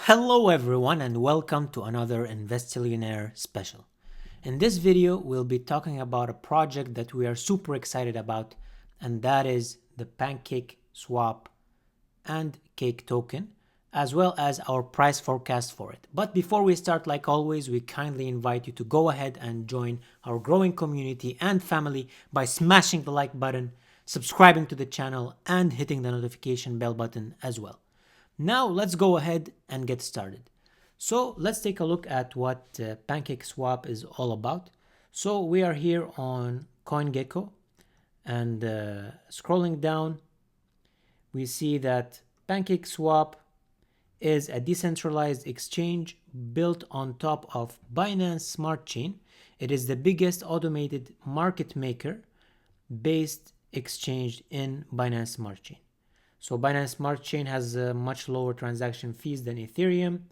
Hello everyone and welcome to another Investillionaire special. In this video, we'll be talking about a project that we are super excited about, and that is the PancakeSwap and Cake token, as well as our price forecast for it. But before we start, like always, we kindly invite you to go ahead and join our growing community and family by smashing the like button, subscribing to the channel, and hitting the notification bell button as well. Now let's go ahead and get started. So let's take a look at what PancakeSwap is all about. So we are here on CoinGecko, and scrolling down, we see that PancakeSwap is a decentralized exchange built on top of Binance Smart Chain. It is the biggest automated market maker based exchange in Binance Smart Chain. So Binance Smart Chain has much lower transaction fees than Ethereum.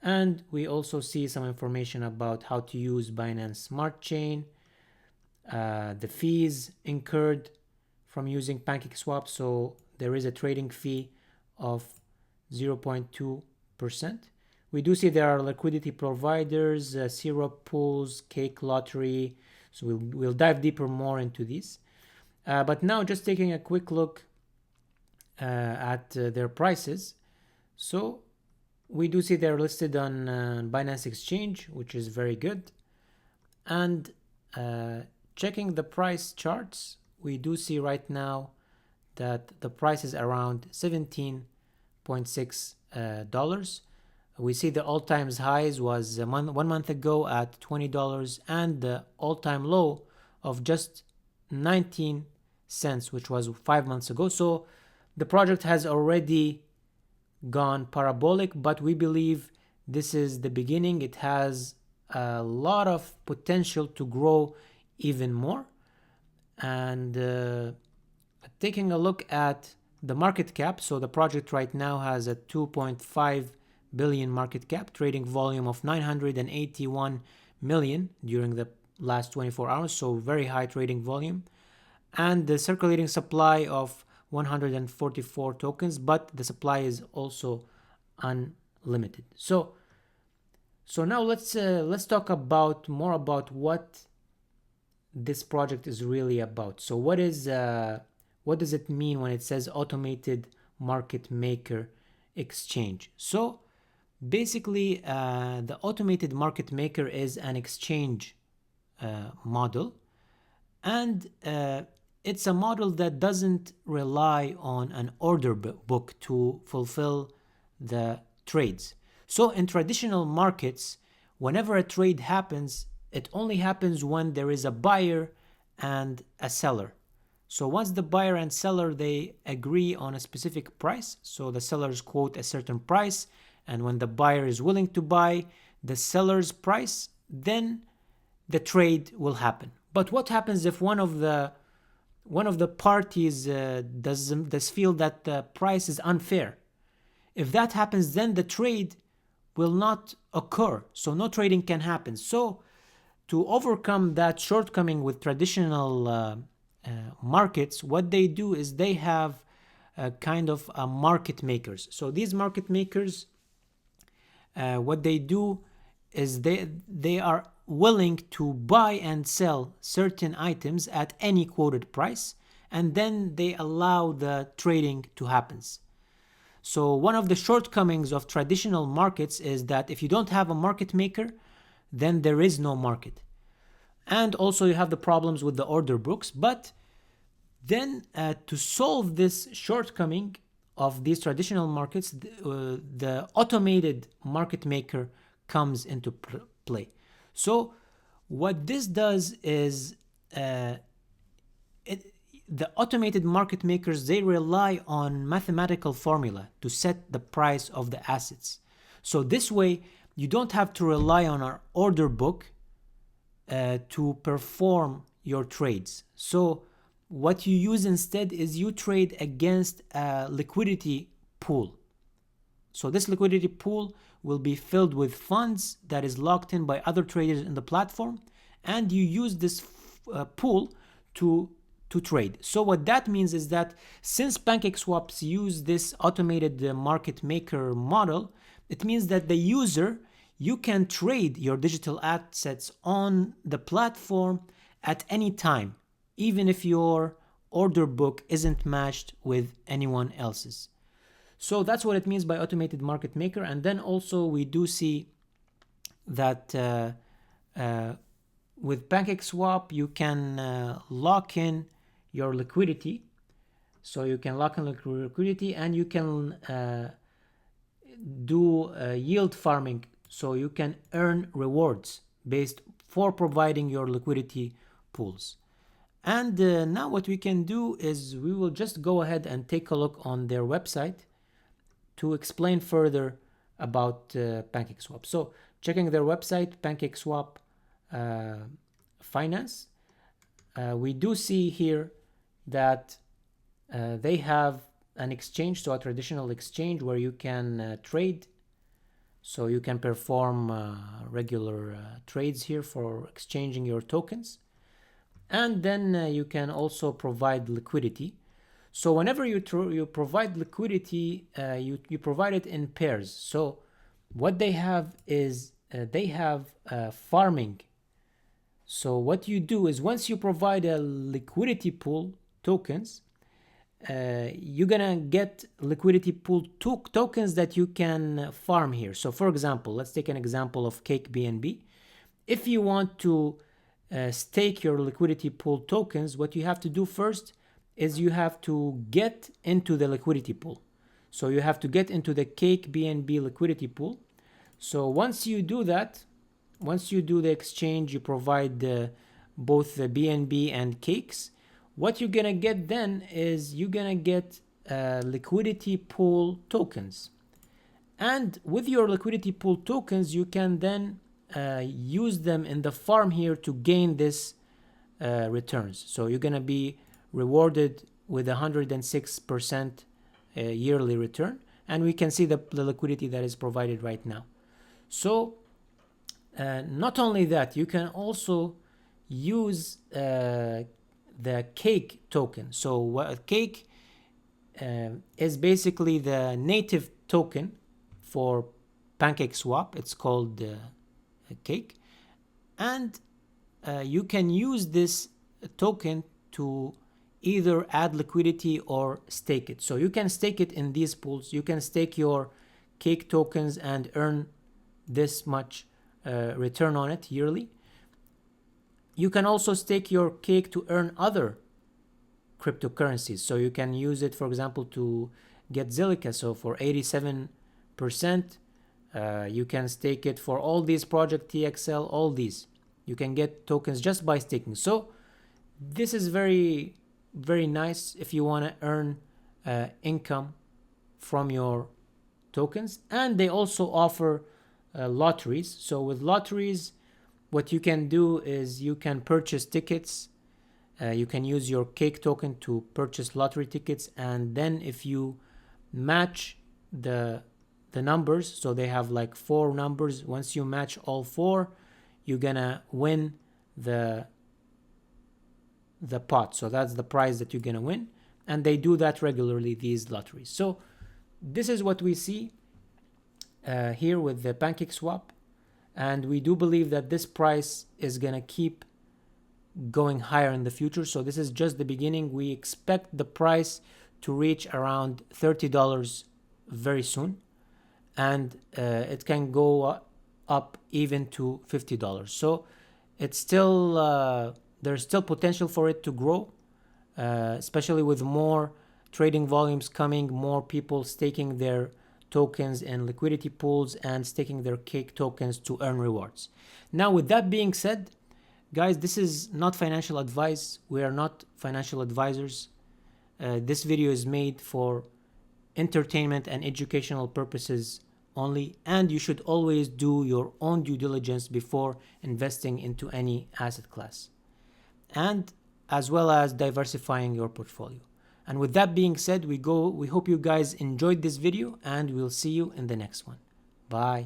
And we also see some information about how to use Binance Smart Chain, the fees incurred from using PancakeSwap. So there is a trading fee of 0.2%. We do see there are liquidity providers, syrup pools, cake lottery. So we'll dive deeper more into these. But now just taking a quick look at their prices. So we do see they're listed on Binance Exchange, which is very good. And checking the price charts, we do see right now that the price is around $17.6. We see the all-time highs was 1 month ago at $20 and the all-time low of just 19 cents, which was 5 months ago. So the project has already gone parabolic, but we believe this is the beginning. It has a lot of potential to grow even more. And taking a look at the market cap, so the project right now has a 2.5 billion market cap, trading volume of 981 million during the last 24 hours, so very high trading volume, and the circulating supply of 144 tokens, but the supply is also unlimited. So now let's talk about more about what this project is really about. So what does it mean when it says automated market maker exchange? So basically, the automated market maker is an exchange model, and it's a model that doesn't rely on an order book to fulfill the trades. So in traditional markets, whenever a trade happens, it only happens when there is a buyer and a seller. So once the buyer and seller, they agree on a specific price, so the sellers quote a certain price, and when the buyer is willing to buy the seller's price, then the trade will happen. But what happens if one of the parties does feel that the price is unfair? If that happens, then the trade will not occur, so no trading can happen. So to overcome that shortcoming with traditional markets, what they do is they have kind of market makers. So these market makers, what they do is they are willing to buy and sell certain items at any quoted price, and then they allow the trading to happen. So one of the shortcomings of traditional markets is that if you don't have a market maker, then there is no market. And also you have the problems with the order books. But then to solve this shortcoming of these traditional markets, the automated market maker comes into play. So what this does is the automated market makers, they rely on mathematical formula to set the price of the assets. So this way, you don't have to rely on our order book to perform your trades. So what you use instead is you trade against a liquidity pool. So this liquidity pool will be filled with funds that is locked in by other traders in the platform, and you use this pool to to trade. So what that means is that since PancakeSwaps use this automated market maker model, it means that the user, you can trade your digital assets on the platform at any time, even if your order book isn't matched with anyone else's. So that's what it means by automated market maker. And then also we do see that with PancakeSwap, you can lock in your liquidity. So you can lock in liquidity, and you can do yield farming. So you can earn rewards based for providing your liquidity pools. And now what we can do is we will just go ahead and take a look on their website to explain further about PancakeSwap. So checking their website, PancakeSwap Finance, we do see here that they have an exchange, so a traditional exchange where you can trade. So you can perform regular trades here for exchanging your tokens. And then you can also provide liquidity. So whenever you provide liquidity, you provide it in pairs. So what they have is they have farming. So what you do is once you provide a liquidity pool tokens, you're gonna get liquidity pool tokens that you can farm here. So for example, let's take an example of Cake BNB. If you want to stake your liquidity pool tokens, what you have to do first is you have to get into the liquidity pool. So you have to get into the Cake BNB liquidity pool. So once you do that, once you do the exchange, you provide both the BNB and cakes. What you're gonna get then is you're gonna get liquidity pool tokens. And with your liquidity pool tokens, you can then use them in the farm here to gain this returns. So you're gonna be rewarded with 106% yearly return, and we can see the liquidity that is provided right now. So not only that, you can also use the Cake token. So what Cake is basically the native token for PancakeSwap. It's called Cake, and you can use this token to either add liquidity or stake it. So you can stake it in these pools. You can stake your Cake tokens and earn this much return on it yearly. You can also stake your Cake to earn other cryptocurrencies. So you can use it, for example, to get Zilliqa. So for 87%, you can stake it for all these project TXL, all these. You can get tokens just by staking. So this is very, very nice if you want to earn income from your tokens. And they also offer lotteries. So with lotteries, what you can do is you can purchase tickets. You can use your Cake token to purchase lottery tickets, and then if you match the numbers, so they have like 4 numbers. Once you match all 4, you're gonna win the pot. So that's the prize that you're gonna win, and they do that regularly, these lotteries. So this is what we see here with the PancakeSwap, and we do believe that this price is gonna keep going higher in the future. So this is just the beginning. We expect the price to reach around $30 very soon, and it can go up even to $50. So it's still there's still potential for it to grow, especially with more trading volumes coming, more people staking their tokens in liquidity pools and staking their Cake tokens to earn rewards. Now, with that being said, guys, this is not financial advice. We are not financial advisors. This video is made for entertainment and educational purposes only, and you should always do your own due diligence before investing into any asset class, and as well as diversifying your portfolio. And with that being said, we hope you guys enjoyed this video, and we'll see you in the next one. Bye.